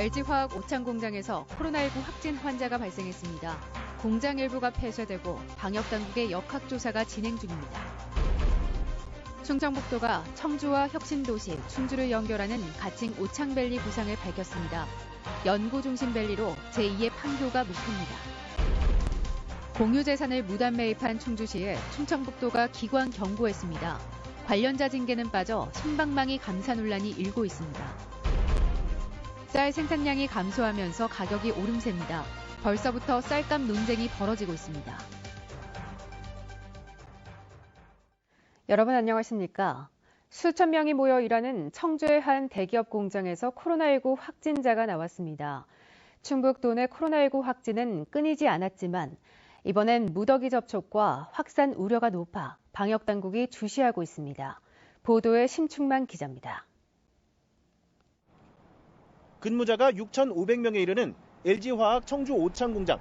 LG화학 오창공장에서 코로나19 확진 환자가 발생했습니다. 공장 일부가 폐쇄되고 방역당국의 역학조사가 진행 중입니다. 충청북도가 청주와 혁신도시, 충주를 연결하는 가칭 오창밸리 구상을 밝혔습니다. 연구중심밸리로 제2의 판교가 목표입니다. 공유재산을 무단 매입한 충주시에 충청북도가 기관 경고했습니다. 관련자 징계는 빠져 신방망이 감사 논란이 일고 있습니다. 쌀 생산량이 감소하면서 가격이 오름세입니다. 벌써부터 쌀값 논쟁이 벌어지고 있습니다. 여러분 안녕하십니까? 수천 명이 모여 일하는 청주의 한 대기업 공장에서 코로나19 확진자가 나왔습니다. 충북도 내 코로나19 확진은 끊이지 않았지만 이번엔 무더기 접촉과 확산 우려가 높아 방역당국이 주시하고 있습니다. 보도에 신충만 기자입니다. 근무자가 6,500명에 이르는 LG화학 청주 오창공장.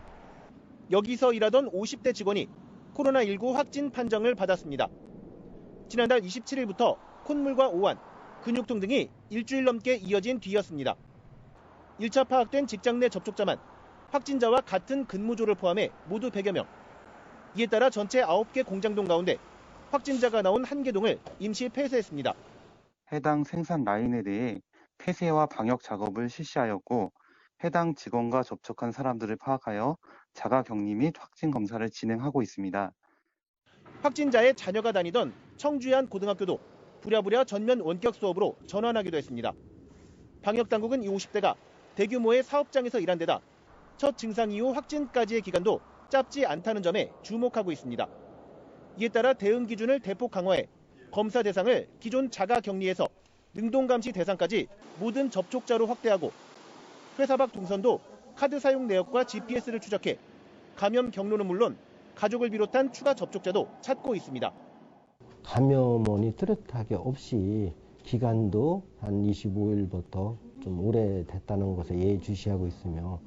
여기서 일하던 50대 직원이 코로나19 확진 판정을 받았습니다. 지난달 27일부터 콧물과 오한, 근육통 등이 일주일 넘게 이어진 뒤였습니다. 1차 파악된 직장 내 접촉자만 확진자와 같은 근무조를 포함해 모두 100여 명. 이에 따라 전체 9개 공장동 가운데 확진자가 나온 한 개동을 임시 폐쇄했습니다. 해당 생산 라인에 대해 폐쇄와 방역 작업을 실시하였고 해당 직원과 접촉한 사람들을 파악하여 자가격리 및 확진 검사를 진행하고 있습니다. 확진자의 자녀가 다니던 청주의 한 고등학교도 부랴부랴 전면 원격 수업으로 전환하기도 했습니다. 방역당국은 이 50대가 대규모의 사업장에서 일한 데다 첫 증상 이후 확진까지의 기간도 짧지 않다는 점에 주목하고 있습니다. 이에 따라 대응 기준을 대폭 강화해 검사 대상을 기존 자가격리에서 능동감시 대상까지 모든 접촉자로 확대하고 회사 밖 동선도 카드 사용 내역과 GPS를 추적해 감염 경로는 물론 가족을 비롯한 추가 접촉자도 찾고 있습니다. 감염원이 뚜렷하게 없이 기간도 한 25일부터 좀 오래됐다는 것에 예의주시하고 있으며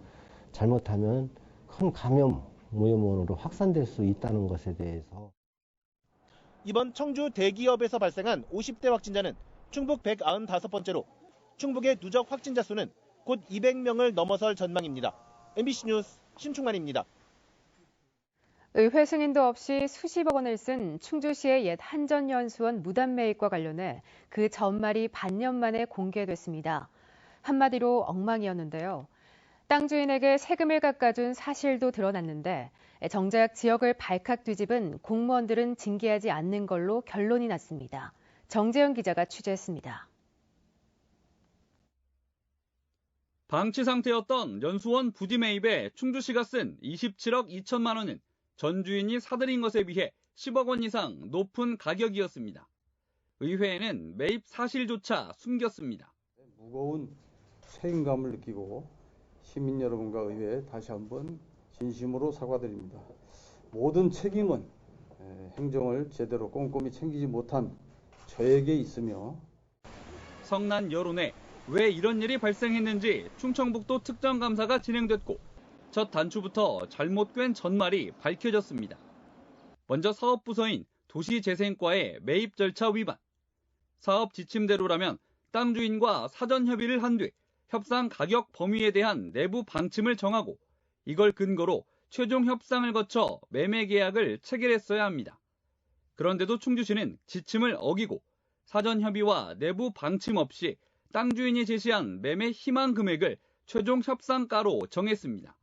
잘못하면 큰 감염 오염원으로 확산될 수 있다는 것에 대해서 이번 청주 대기업에서 발생한 50대 확진자는 충북 195번째로 충북의 누적 확진자 수는 곧 200명을 넘어설 전망입니다. MBC 뉴스 신충만입니다. 의회 승인도 없이 수십억 원을 쓴 충주시의 옛 한전연수원 무단 매입과 관련해 그 전말이 반년 만에 공개됐습니다. 한마디로 엉망이었는데요. 땅 주인에게 세금을 깎아준 사실도 드러났는데 정작 지역을 발칵 뒤집은 공무원들은 징계하지 않는 걸로 결론이 났습니다. 정재영 기자가 취재했습니다. 방치 상태였던 연수원 부지 매입에 충주시가 쓴 27억 2천만 원은 전 주인이 사들인 것에 비해 10억 원 이상 높은 가격이었습니다. 의회에는 매입 사실조차 숨겼습니다. 무거운 책임감을 느끼고 시민 여러분과 의회에 다시 한번 진심으로 사과드립니다. 모든 책임은 행정을 제대로 꼼꼼히 챙기지 못한 저에게 있으며 성난 여론에 왜 이런 일이 발생했는지 충청북도 특정감사가 진행됐고 첫 단추부터 잘못 꿰은 전말이 밝혀졌습니다. 먼저 사업부서인 도시재생과의 매입 절차 위반. 사업 지침대로라면 땅 주인과 사전 협의를 한 뒤 협상 가격 범위에 대한 내부 방침을 정하고 이걸 근거로 최종 협상을 거쳐 매매 계약을 체결했어야 합니다. 그런데도 충주시는 지침을 어기고 사전 협의와 내부 방침 없이 땅 주인이 제시한 매매 희망 금액을 최종 협상가로 정했습니다.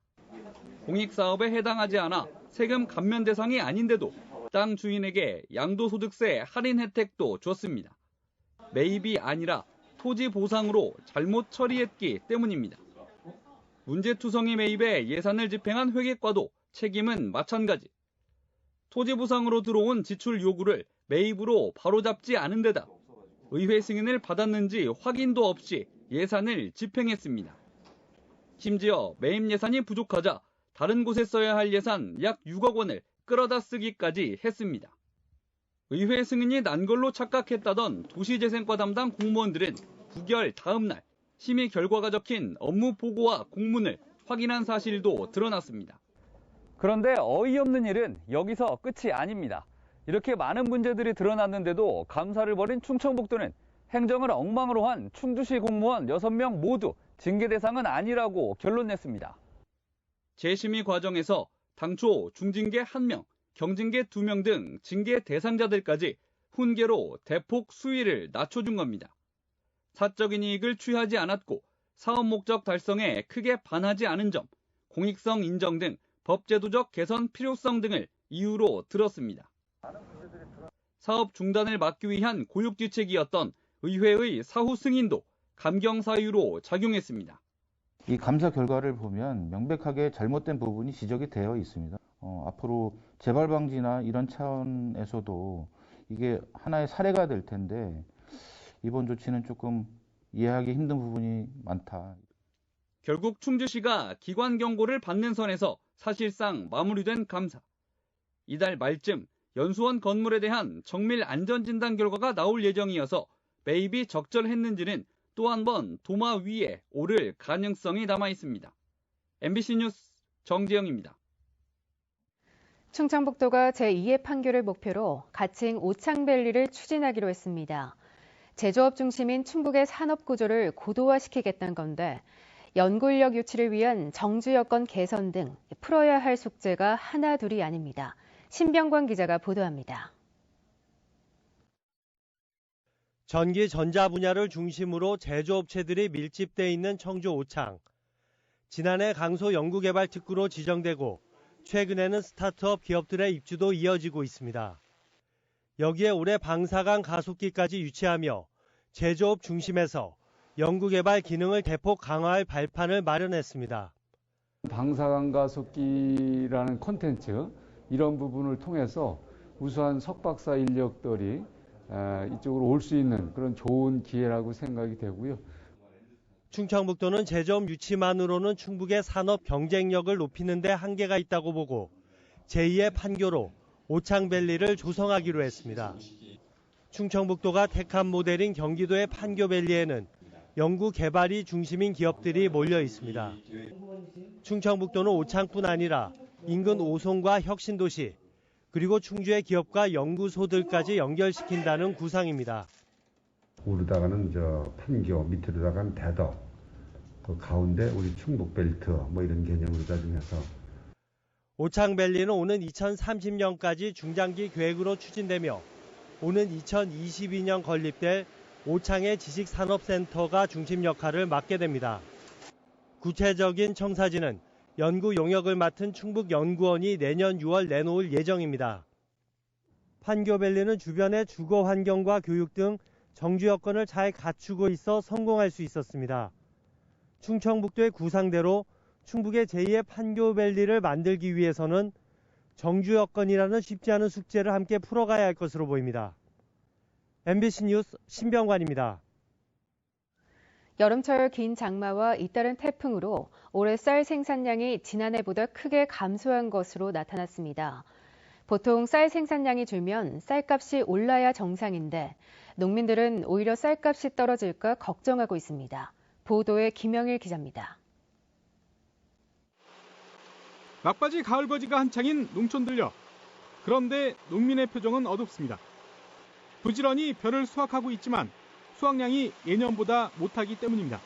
공익사업에 해당하지 않아 세금 감면 대상이 아닌데도 땅 주인에게 양도소득세 할인 혜택도 줬습니다. 매입이 아니라 토지 보상으로 잘못 처리했기 때문입니다. 문제투성이 매입에 예산을 집행한 회계과도 책임은 마찬가지. 토지 보상으로 들어온 지출 요구를 매입으로 바로잡지 않은 데다 의회 승인을 받았는지 확인도 없이 예산을 집행했습니다. 심지어 매입 예산이 부족하자 다른 곳에 써야 할 예산 약 6억 원을 끌어다 쓰기까지 했습니다. 의회 승인이 난 걸로 착각했다던 도시재생과 담당 공무원들은 부결 다음 날 심의 결과가 적힌 업무 보고와 공문을 확인한 사실도 드러났습니다. 그런데 어이없는 일은 여기서 끝이 아닙니다. 이렇게 많은 문제들이 드러났는데도 감사를 벌인 충청북도는 행정을 엉망으로 한 충주시 공무원 6명 모두 징계 대상은 아니라고 결론 냈습니다. 재심의 과정에서 당초 중징계 1명, 경징계 2명 등 징계 대상자들까지 훈계로 대폭 수위를 낮춰준 겁니다. 사적인 이익을 취하지 않았고 사업 목적 달성에 크게 반하지 않은 점, 공익성 인정 등 법제도적 개선 필요성 등을 이유로 들었습니다. 사업 중단을 막기 위한 고육지책이었던 의회의 사후 승인도 감경 사유로 작용했습니다. 이 감사 결과를 보면 명백하게 잘못된 부분이 지적이 되어 있습니다. 앞으로 재발 방지나 이런 차원에서도 이게 하나의 사례가 될 텐데 이번 조치는 조금 이해하기 힘든 부분이 많다. 결국 충주시가 기관 경고를 받는 선에서 사실상 마무리된 감사. 이달 말쯤 연수원 건물에 대한 정밀 안전진단 결과가 나올 예정이어서 매입이 적절했는지는 또 한 번 도마 위에 오를 가능성이 남아 있습니다. MBC 뉴스 정재영입니다. 충청북도가 제2의 판교를 목표로 가칭 오창밸리를 추진하기로 했습니다. 제조업 중심인 충북의 산업 구조를 고도화시키겠다는 건데 연구인력 유치를 위한 정주 여건 개선 등 풀어야 할 숙제가 하나둘이 아닙니다. 신병관 기자가 보도합니다. 전기 전자 분야를 중심으로 제조업체들이 밀집돼 있는 청주 오창. 지난해 강소 연구개발 특구로 지정되고 최근에는 스타트업 기업들의 입주도 이어지고 있습니다. 여기에 올해 방사강 가속기까지 유치하며 제조업 중심에서 연구개발 기능을 대폭 강화할 발판을 마련했습니다. 방사강 가속기라는 콘텐츠 이런 부분을 통해서 우수한 석박사 인력들이 이쪽으로 올 수 있는 그런 좋은 기회라고 생각이 되고요. 충청북도는 제조업 유치만으로는 충북의 산업 경쟁력을 높이는 데 한계가 있다고 보고 제2의 판교로 오창밸리를 조성하기로 했습니다. 충청북도가 택한 모델인 경기도의 판교밸리에는 연구 개발이 중심인 기업들이 몰려 있습니다. 충청북도는 오창뿐 아니라 인근 오송과 혁신도시, 그리고 충주의 기업과 연구소들까지 연결시킨다는 구상입니다. 오르다가는 판교, 밑으로다가는 대덕, 그 가운데 우리 충북벨트 이런 개념으로 따지면서 오창밸리는 오는 2030년까지 중장기 계획으로 추진되며 오는 2022년 건립될 오창의 지식산업센터가 중심 역할을 맡게 됩니다. 구체적인 청사진은 연구 용역을 맡은 충북연구원이 내년 6월 내놓을 예정입니다. 판교밸리는 주변의 주거 환경과 교육 등 정주 여건을 잘 갖추고 있어 성공할 수 있었습니다. 충청북도의 구상대로 충북의 제2의 판교밸리를 만들기 위해서는 정주 여건이라는 쉽지 않은 숙제를 함께 풀어가야 할 것으로 보입니다. MBC 뉴스 신병관입니다. 여름철 긴 장마와 잇따른 태풍으로 올해 쌀 생산량이 지난해보다 크게 감소한 것으로 나타났습니다. 보통 쌀 생산량이 줄면 쌀값이 올라야 정상인데 농민들은 오히려 쌀값이 떨어질까 걱정하고 있습니다. 보도에 김영일 기자입니다. 막바지 가을거지가 한창인 농촌 들녘. 그런데 농민의 표정은 어둡습니다. 부지런히 벼를 수확하고 있지만 수확량이 예년보다 못하기 때문입니다.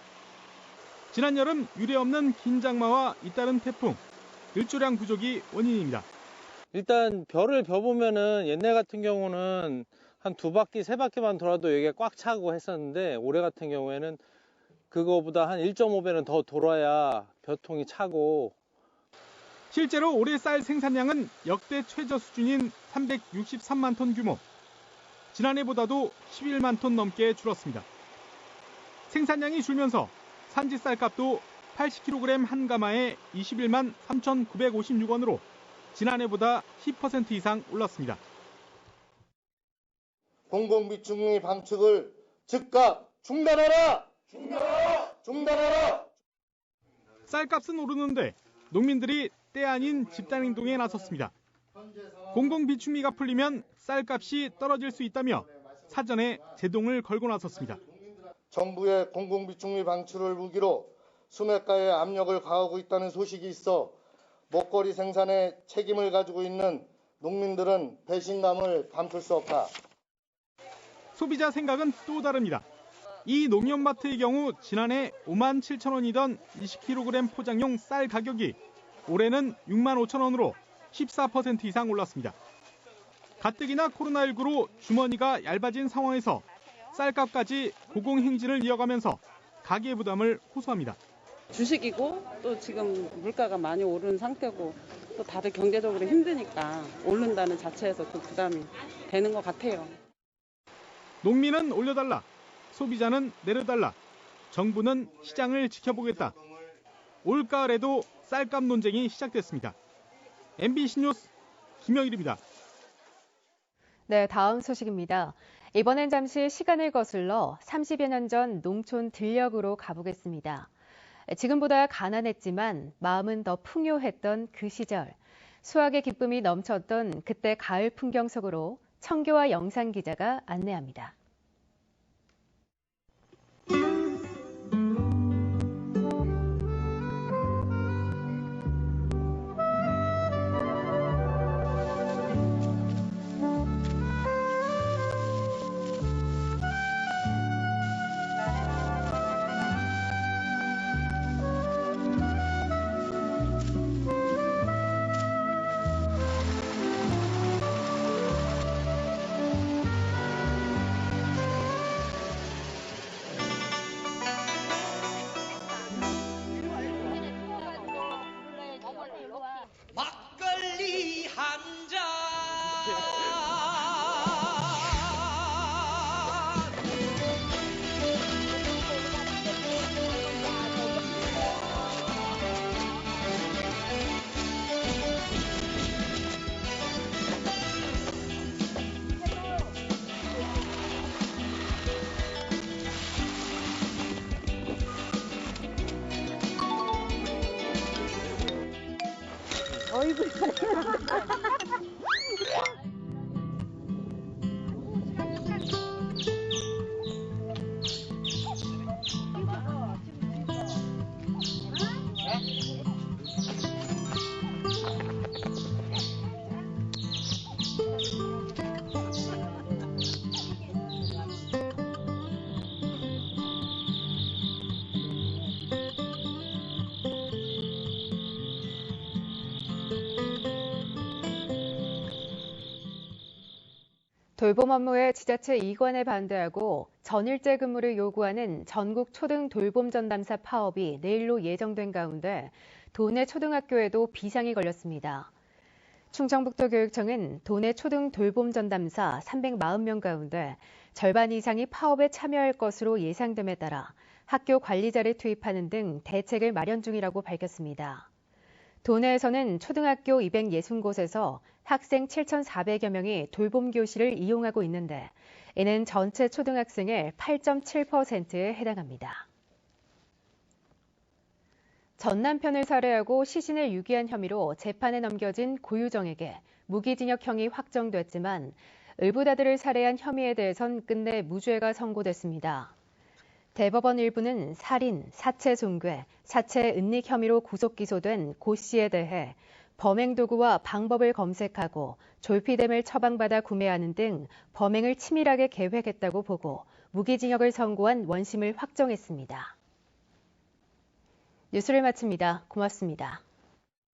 지난 여름 유례없는 긴 장마와 잇따른 태풍, 일조량 부족이 원인입니다. 일단 벼를 벼보면은 옛날 같은 경우는 한 2바퀴, 3바퀴만 돌아도 여기가 꽉 차고 했었는데 올해 같은 경우에는 그거보다 한 1.5배는 더 돌아야 벼통이 차고. 실제로 올해 쌀 생산량은 역대 최저 수준인 363만 톤 규모. 지난해보다도 11만 톤 넘게 줄었습니다. 생산량이 줄면서 산지 쌀값도 80kg 한 가마에 21만 3,956원으로 지난해보다 10% 이상 올랐습니다. 공공비축미 방축을 즉각 중단하라! 중단하라! 쌀값은 오르는데 농민들이 때 아닌 집단행동에 나섰습니다. 공공비축미가 풀리면 쌀값이 떨어질 수 있다며 사전에 제동을 걸고 나섰습니다. 정부의 공공비축미 방출을 무기로 수매가에 압력을 가하고 있다는 소식이 있어 먹거리 생산에 책임을 가지고 있는 농민들은 배신감을 감출 수 없다. 소비자 생각은 또 다릅니다. 이 농협마트의 경우 지난해 5만 7천 원이던 20kg 포장용 쌀 가격이 올해는 6만 5천 원으로 14% 이상 올랐습니다. 가뜩이나 코로나19로 주머니가 얇아진 상황에서 쌀값까지 고공행진을 이어가면서 가계 부담을 호소합니다. 주식이고 또 지금 물가가 많이 오른 상태고 또 다들 경제적으로 힘드니까 오른다는 자체에서 좀 부담이 되는 것 같아요. 농민은 올려달라, 소비자는 내려달라, 정부는 시장을 지켜보겠다. 올가을에도 쌀값 논쟁이 시작됐습니다. MBC 뉴스 김영일입니다. 네, 다음 소식입니다. 이번엔 잠시 시간을 거슬러 30여 년 전 농촌 들녘으로 가보겠습니다. 지금보다 가난했지만 마음은 더 풍요했던 그 시절. 수확의 기쁨이 넘쳤던 그때 가을 풍경 속으로 청교화 영상 기자가 안내합니다. 막걸리 한 잔. 어이구. 돌봄 업무에 지자체 이관에 반대하고 전일제 근무를 요구하는 전국 초등 돌봄 전담사 파업이 내일로 예정된 가운데 도내 초등학교에도 비상이 걸렸습니다. 충청북도교육청은 도내 초등 돌봄 전담사 340명 가운데 절반 이상이 파업에 참여할 것으로 예상됨에 따라 학교 관리자를 투입하는 등 대책을 마련 중이라고 밝혔습니다. 도내에서는 초등학교 260곳에서 학생 7,400여 명이 돌봄 교실을 이용하고 있는데 이는 전체 초등학생의 8.7%에 해당합니다. 전 남편을 살해하고 시신을 유기한 혐의로 재판에 넘겨진 고유정에게 무기징역형이 확정됐지만 을부다들을 살해한 혐의에 대해선 끝내 무죄가 선고됐습니다. 대법원 일부는 살인, 사체 손괴, 사체 은닉 혐의로 구속 기소된 고 씨에 대해 범행 도구와 방법을 검색하고 졸피뎀을 처방받아 구매하는 등 범행을 치밀하게 계획했다고 보고 무기징역을 선고한 원심을 확정했습니다. 뉴스를 마칩니다. 고맙습니다.